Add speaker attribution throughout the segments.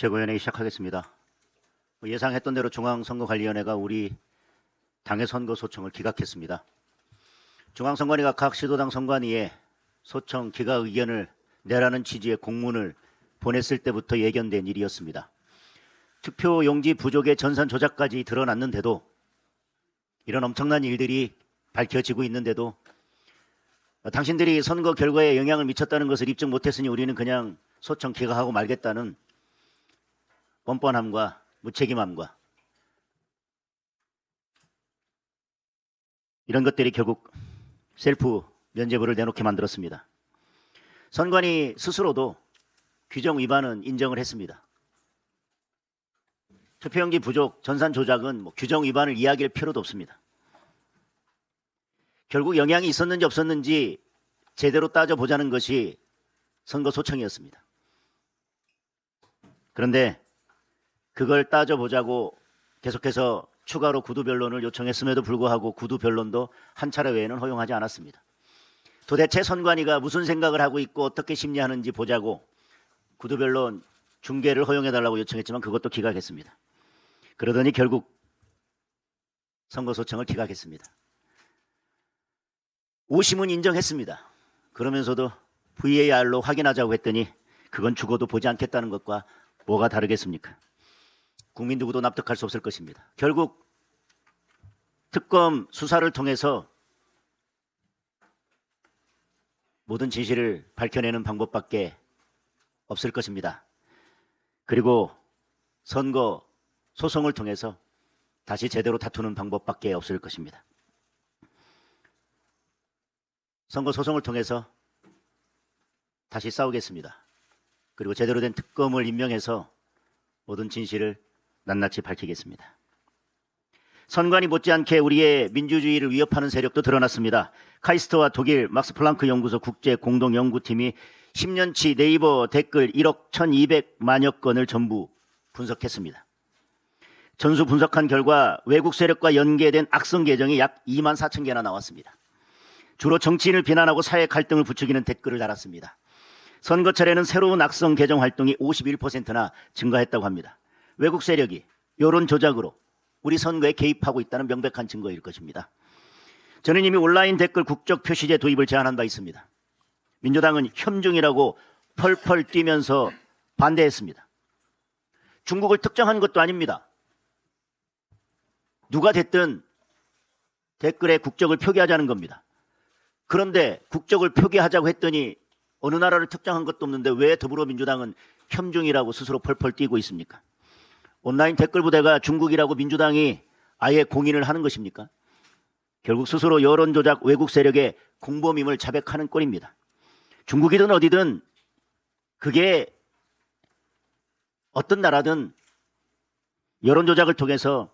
Speaker 1: 최고위원회의 시작하겠습니다. 예상했던 대로 중앙선거관리위원회가 우리 당의 선거 소청을 기각했습니다. 중앙선관위가 각 시도당 선관위에 소청 기각 의견을 내라는 취지의 공문을 보냈을 때부터 예견된 일이었습니다. 투표 용지 부족의 전산 조작까지 드러났는데도, 이런 엄청난 일들이 밝혀지고 있는데도 당신들이 선거 결과에 영향을 미쳤다는 것을 입증 못했으니 우리는 그냥 소청 기각하고 말겠다는 뻔뻔함과 무책임함과 이런 것들이 결국 셀프 면죄부를 내놓게 만들었습니다. 선관위 스스로도 규정 위반은 인정을 했습니다. 투표용지 부족, 전산 조작은 규정 위반을 이야기할 필요도 없습니다. 결국 영향이 있었는지 없었는지 제대로 따져보자는 것이 선거 소청이었습니다. 그런데 그걸 따져보자고 계속해서 추가로 구두 변론을 요청했음에도 불구하고 구두 변론도 한 차례 외에는 허용하지 않았습니다. 도대체 선관위가 무슨 생각을 하고 있고 어떻게 심리하는지 보자고 구두 변론 중계를 허용해달라고 요청했지만 그것도 기각했습니다. 그러더니 결국 선거 소청을 기각했습니다. 오심은 인정했습니다. 그러면서도 VAR로 확인하자고 했더니 그건 죽어도 보지 않겠다는 것과 뭐가 다르겠습니까? 국민 누구도 납득할 수 없을 것입니다. 결국 특검 수사를 통해서 모든 진실을 밝혀내는 방법밖에 없을 것입니다. 그리고 선거 소송을 통해서 다시 제대로 다투는 방법밖에 없을 것입니다. 선거 소송을 통해서 다시 싸우겠습니다. 그리고 제대로 된 특검을 임명해서 모든 진실을 낱낱이 밝히겠습니다. 선관위 못지않게 우리의 민주주의를 위협하는 세력도 드러났습니다. 카이스트와 독일 막스 플랑크 연구소 국제공동연구팀이 10년치 네이버 댓글 1억 1200만여 건을 전부 분석했습니다. 전수 분석한 결과 외국 세력과 연계된 악성 계정이 약 2만 4천 개나 나왔습니다. 주로 정치인을 비난하고 사회 갈등을 부추기는 댓글을 달았습니다. 선거철에는 새로운 악성 계정 활동이 51%나 증가했다고 합니다. 외국 세력이 여론 조작으로 우리 선거에 개입하고 있다는 명백한 증거일 것입니다. 저는 이미 온라인 댓글 국적 표시제 도입을 제안한 바 있습니다. 민주당은 협중이라고 펄펄 뛰면서 반대했습니다. 중국을 특정한 것도 아닙니다. 누가 됐든 댓글에 국적을 표기하자는 겁니다. 그런데 국적을 표기하자고 했더니 어느 나라를 특정한 것도 없는데 왜 더불어민주당은 협중이라고 스스로 펄펄 뛰고 있습니까? 온라인 댓글 부대가 중국이라고 민주당이 아예 공인을 하는 것입니까? 결국 스스로 여론조작 외국 세력의 공범임을 자백하는 꼴입니다. 중국이든 어디든 그게 어떤 나라든 여론조작을 통해서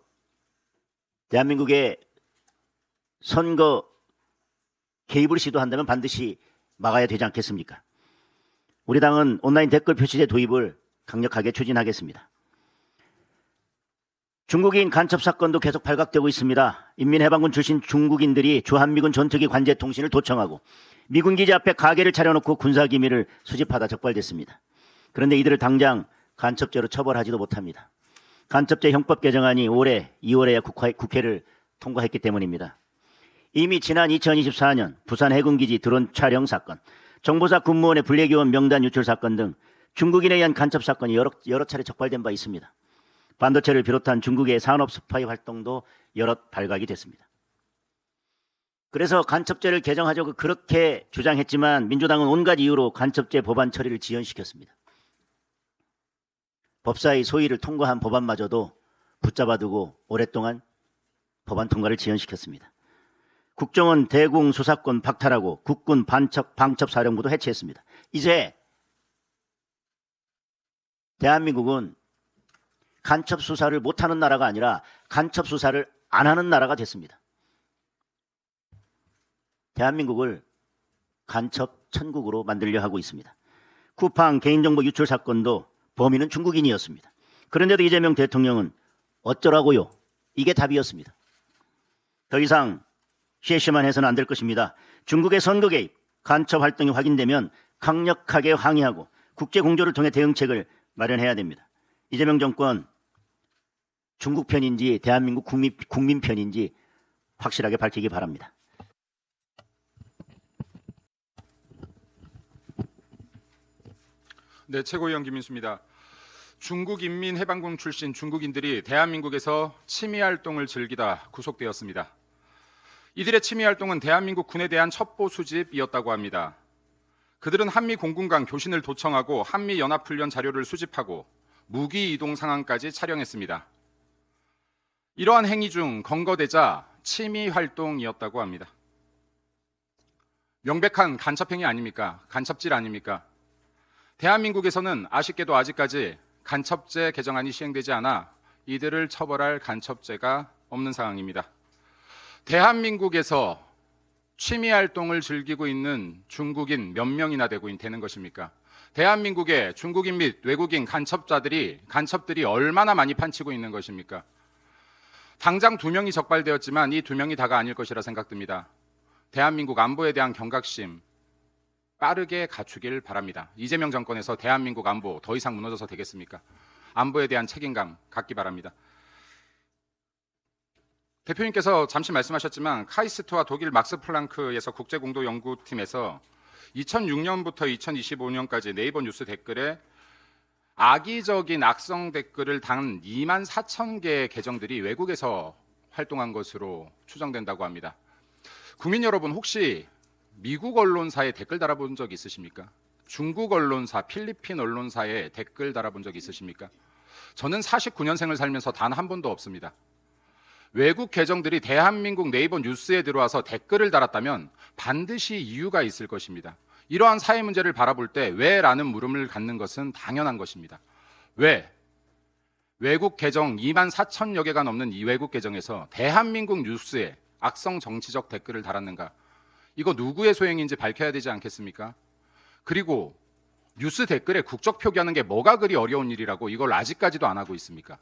Speaker 1: 대한민국의 선거 개입을 시도한다면 반드시 막아야 되지 않겠습니까? 우리 당은 온라인 댓글 표시제 도입을 강력하게 추진하겠습니다. 중국인 간첩 사건도 계속 발각되고 있습니다. 인민해방군 출신 중국인들이 주한미군 전투기 관제 통신을 도청하고 미군 기지 앞에 가게를 차려놓고 군사기밀을 수집하다 적발됐습니다. 그런데 이들을 당장 간첩죄로 처벌하지도 못합니다. 간첩죄 형법 개정안이 올해 2월에야 국회를 통과했기 때문입니다. 이미 지난 2024년 부산 해군기지 드론 촬영 사건, 정보사 군무원의 불례기원 명단 유출 사건 등 중국인에 의한 간첩 사건이 여러 차례 적발된 바 있습니다. 반도체를 비롯한 중국의 산업 스파이 활동도 여럿 발각이 됐습니다. 그래서 간첩죄를 개정하자고 그렇게 주장했지만 민주당은 온갖 이유로 간첩죄 법안 처리를 지연시켰습니다. 법사위 소위를 통과한 법안마저도 붙잡아두고 오랫동안 법안 통과를 지연시켰습니다. 국정원 대공 수사권 박탈하고 국군 방첩사령부도 해체했습니다. 이제 대한민국은 간첩 수사를 못하는 나라가 아니라 간첩 수사를 안 하는 나라가 됐습니다. 대한민국을 간첩 천국으로 만들려 하고 있습니다. 쿠팡 개인정보 유출 사건도 범인은 중국인이었습니다. 그런데도 이재명 대통령은 어쩌라고요? 이게 답이었습니다. 더 이상 시에시만 해서는 안 될 것입니다. 중국의 선거 개입, 간첩 활동이 확인되면 강력하게 항의하고 국제 공조를 통해 대응책을 마련해야 됩니다. 이재명 정권 중국 편인지 대한민국 국민 편인지 확실하게 밝히기 바랍니다.
Speaker 2: 네, 최고위원 김민수입니다. 중국인민해방군 출신 중국인들이 대한민국에서 취미활동을 즐기다 구속되었습니다. 이들의 취미활동은 대한민국 군에 대한 첩보 수집이었다고 합니다. 그들은 한미 공군간 교신을 도청하고 한미 연합훈련 자료를 수집하고 무기 이동 상황까지 촬영했습니다. 이러한 행위 중 검거되자 취미활동이었다고 합니다. 명백한 간첩행위 아닙니까? 간첩질 아닙니까? 대한민국에서는 아쉽게도 아직까지 간첩죄 개정안이 시행되지 않아 이들을 처벌할 간첩죄가 없는 상황입니다. 대한민국에서 취미활동을 즐기고 있는 중국인 몇 명이나 되는 것입니까? 대한민국의 중국인 및 외국인 간첩들이 얼마나 많이 판치고 있는 것입니까? 당장 2명이 적발되었지만 이 2명이 다가 아닐 것이라 생각됩니다. 대한민국 안보에 대한 경각심 빠르게 갖추길 바랍니다. 이재명 정권에서 대한민국 안보 더 이상 무너져서 되겠습니까? 안보에 대한 책임감 갖기 바랍니다. 대표님께서 잠시 말씀하셨지만 카이스트와 독일 막스 플랑크에서 국제공동연구팀에서 2006년부터 2025년까지 네이버 뉴스 댓글에 악의적인 악성 댓글을 단 2만 4천 개의 계정들이 외국에서 활동한 것으로 추정된다고 합니다. 국민 여러분, 혹시 미국 언론사에 댓글 달아본 적 있으십니까? 중국 언론사, 필리핀 언론사에 댓글 달아본 적 있으십니까? 저는 49년생을 살면서 단 한 번도 없습니다. 외국 계정들이 대한민국 네이버 뉴스에 들어와서 댓글을 달았다면 반드시 이유가 있을 것입니다. 이러한 사회 문제를 바라볼 때 왜라는 물음을 갖는 것은 당연한 것입니다. 왜? 외국 계정 2만 4천여 개가 넘는 이 외국 계정에서 대한민국 뉴스에 악성 정치적 댓글을 달았는가? 이거 누구의 소행인지 밝혀야 되지 않겠습니까? 그리고 뉴스 댓글에 국적 표기하는 게 뭐가 그리 어려운 일이라고 이걸 아직까지도 안 하고 있습니까?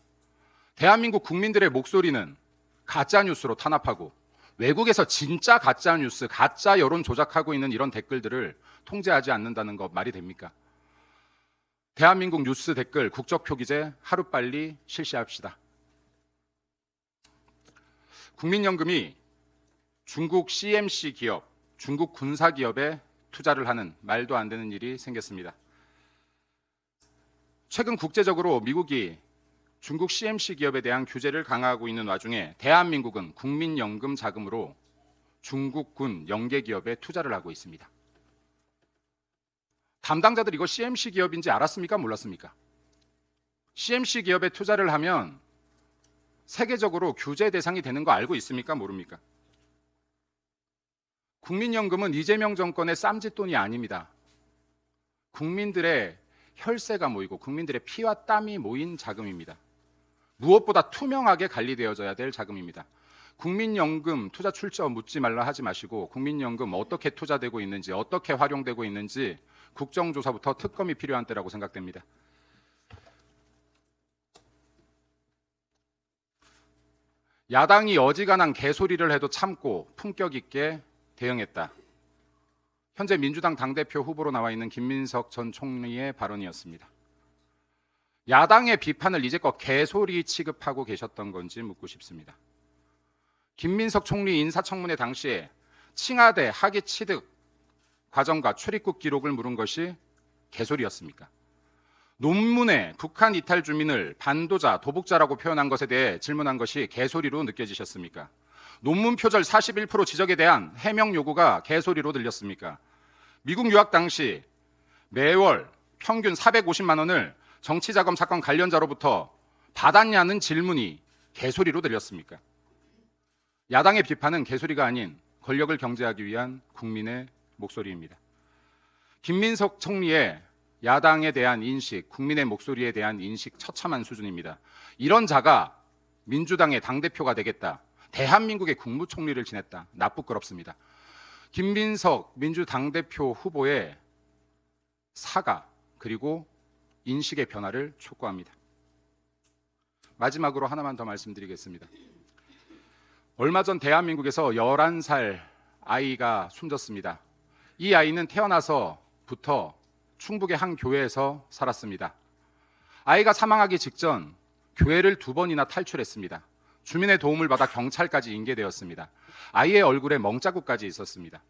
Speaker 2: 대한민국 국민들의 목소리는 가짜 뉴스로 탄압하고 외국에서 진짜 가짜 뉴스, 가짜 여론 조작하고 있는 이런 댓글들을 통제하지 않는다는 거 말이 됩니까? 대한민국 뉴스 댓글 국적 표기제 하루빨리 실시합시다. 국민연금이 중국 CMC 기업, 중국 군사 기업에 투자를 하는 말도 안 되는 일이 생겼습니다. 최근 국제적으로 미국이 중국 CMC 기업에 대한 규제를 강화하고 있는 와중에 대한민국은 국민연금 자금으로 중국 군 영계 기업에 투자를 하고 있습니다. 담당자들 이거 CMC 기업인지 알았습니까? 몰랐습니까? CMC 기업에 투자를 하면 세계적으로 규제 대상이 되는 거 알고 있습니까? 모릅니까? 국민연금은 이재명 정권의 쌈짓돈이 아닙니다. 국민들의 혈세가 모이고 국민들의 피와 땀이 모인 자금입니다. 무엇보다 투명하게 관리되어져야 될 자금입니다. 국민연금 투자 출처 묻지 말라 하지 마시고 국민연금 어떻게 투자되고 있는지, 어떻게 활용되고 있는지 국정조사부터 특검이 필요한 때라고 생각됩니다. 야당이 어지간한 개소리를 해도 참고 품격 있게 대응했다. 현재 민주당 당대표 후보로 나와 있는 김민석 전 총리의 발언이었습니다. 야당의 비판을 이제껏 개소리 취급하고 계셨던 건지 묻고 싶습니다. 김민석 총리 인사청문회 당시에 칭하대 학위 취득 과정과 출입국 기록을 물은 것이 개소리였습니까? 논문에 북한 이탈 주민을 반도자, 도북자라고 표현한 것에 대해 질문한 것이 개소리로 느껴지셨습니까? 논문 표절 41% 지적에 대한 해명 요구가 개소리로 들렸습니까? 미국 유학 당시 매월 평균 450만 원을 정치자금 사건 관련자로부터 받았냐는 질문이 개소리로 들렸습니까? 야당의 비판은 개소리가 아닌 권력을 경제하기 위한 국민의 목소리입니다. 김민석 총리의 야당에 대한 인식, 국민의 목소리에 대한 인식 처참한 수준입니다. 이런 자가 민주당의 당대표가 되겠다. 대한민국의 국무총리를 지냈다. 나쁘끄럽습니다. 김민석 민주당대표 후보의 사과 그리고 인식의 변화를 촉구합니다. 마지막으로 하나만 더 말씀드리겠습니다. 얼마 전 대한민국에서 11살 아이가 숨졌습니다. 이 아이는 태어나서부터 충북의 한 교회에서 살았습니다. 아이가 사망하기 직전 교회를 2번이나 탈출했습니다. 주민의 도움을 받아 경찰까지 인계되었습니다. 아이의 얼굴에 멍자국까지 있었습니다.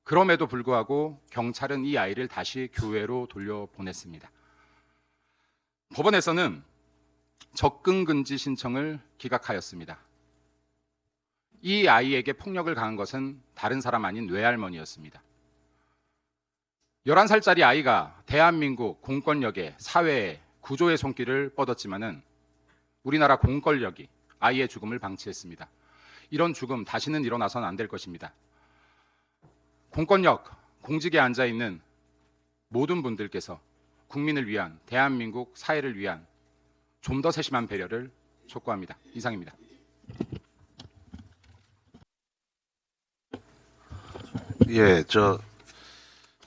Speaker 2: 그럼에도 불구하고 경찰은 이 아이를 다시 교회로 돌려보냈습니다. 법원에서는 접근 금지 신청을 기각하였습니다. 이 아이에게 폭력을 가한 것은 다른 사람 아닌 외할머니였습니다. 11살짜리 아이가 대한민국 공권력에, 사회에, 구조의 손길을 뻗었지만은 우리나라 공권력이 아이의 죽음을 방치했습니다. 이런 죽음 다시는 일어나서는 안 될 것입니다. 공권력, 공직에 앉아있는 모든 분들께서 국민을 위한, 대한민국 사회를 위한 좀 더 세심한 배려를 촉구합니다. 이상입니다.
Speaker 3: 예,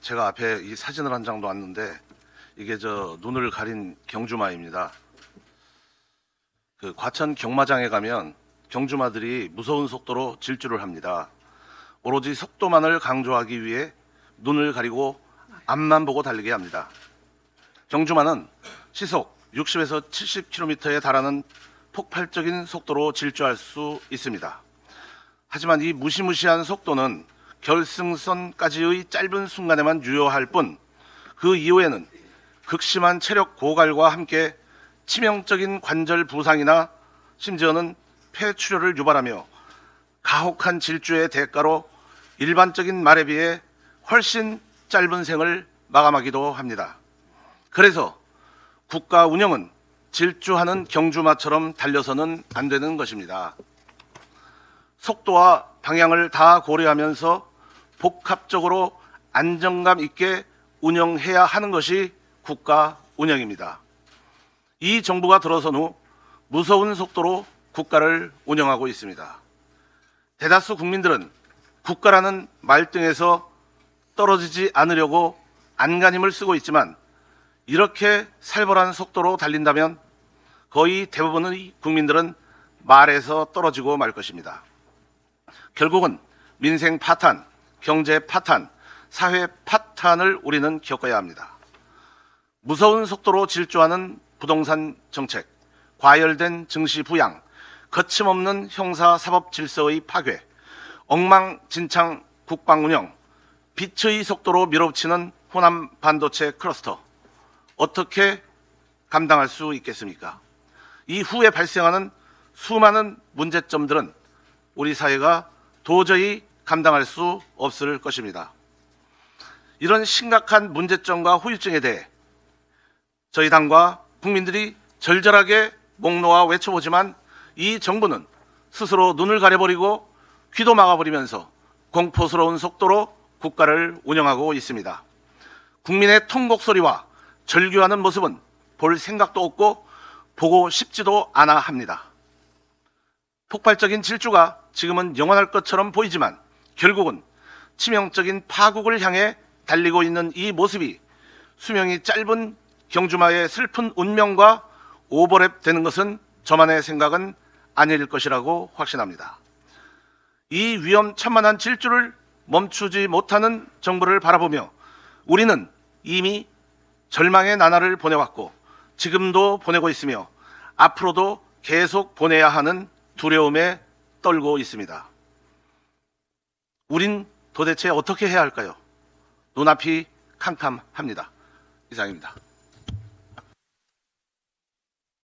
Speaker 3: 제가 앞에 이 사진을 한 장도 왔는데 이게 눈을 가린 경주마입니다. 그 과천 경마장에 가면 경주마들이 무서운 속도로 질주를 합니다. 오로지 속도만을 강조하기 위해 눈을 가리고 앞만 보고 달리게 합니다. 경주마는 시속 60에서 70km에 달하는 폭발적인 속도로 질주할 수 있습니다. 하지만 이 무시무시한 속도는 결승선까지의 짧은 순간에만 유효할 뿐 그 이후에는 극심한 체력 고갈과 함께 치명적인 관절 부상이나 심지어는 폐출혈을 유발하며 가혹한 질주의 대가로 일반적인 말에 비해 훨씬 짧은 생을 마감하기도 합니다. 그래서 국가 운영은 질주하는 경주마처럼 달려서는 안 되는 것입니다. 속도와 방향을 다 고려하면서 복합적으로 안정감 있게 운영해야 하는 것이 국가 운영입니다. 이 정부가 들어선 후 무서운 속도로 국가를 운영하고 있습니다. 대다수 국민들은 국가라는 말등에서 떨어지지 않으려고 안간힘을 쓰고 있지만 이렇게 살벌한 속도로 달린다면 거의 대부분의 국민들은 말에서 떨어지고 말 것입니다. 결국은 민생 파탄, 경제 파탄, 사회 파탄을 우리는 겪어야 합니다. 무서운 속도로 질주하는 부동산 정책, 과열된 증시 부양, 거침없는 형사 사법 질서의 파괴, 엉망진창 국방 운영, 빛의 속도로 밀어붙이는 호남 반도체 클러스터, 어떻게 감당할 수 있겠습니까? 이후에 발생하는 수많은 문제점들은 우리 사회가 도저히 감당할 수 없을 것입니다. 이런 심각한 문제점과 후유증에 대해 저희 당과 국민들이 절절하게 목 놓아 외쳐보지만 이 정부는 스스로 눈을 가려버리고 귀도 막아버리면서 공포스러운 속도로 국가를 운영하고 있습니다. 국민의 통곡 소리와 절규하는 모습은 볼 생각도 없고 보고 싶지도 않아 합니다. 폭발적인 질주가 지금은 영원할 것처럼 보이지만 결국은 치명적인 파국을 향해 달리고 있는 이 모습이 수명이 짧은 경주마의 슬픈 운명과 오버랩 되는 것은 저만의 생각은 아닐 것이라고 확신합니다. 이 위험천만한 질주를 멈추지 못하는 정부를 바라보며 우리는 이미 절망의 나날을 보내왔고 지금도 보내고 있으며 앞으로도 계속 보내야 하는 두려움에 떨고 있습니다. 우린 도대체 어떻게 해야 할까요? 눈앞이 캄캄합니다. 이상입니다.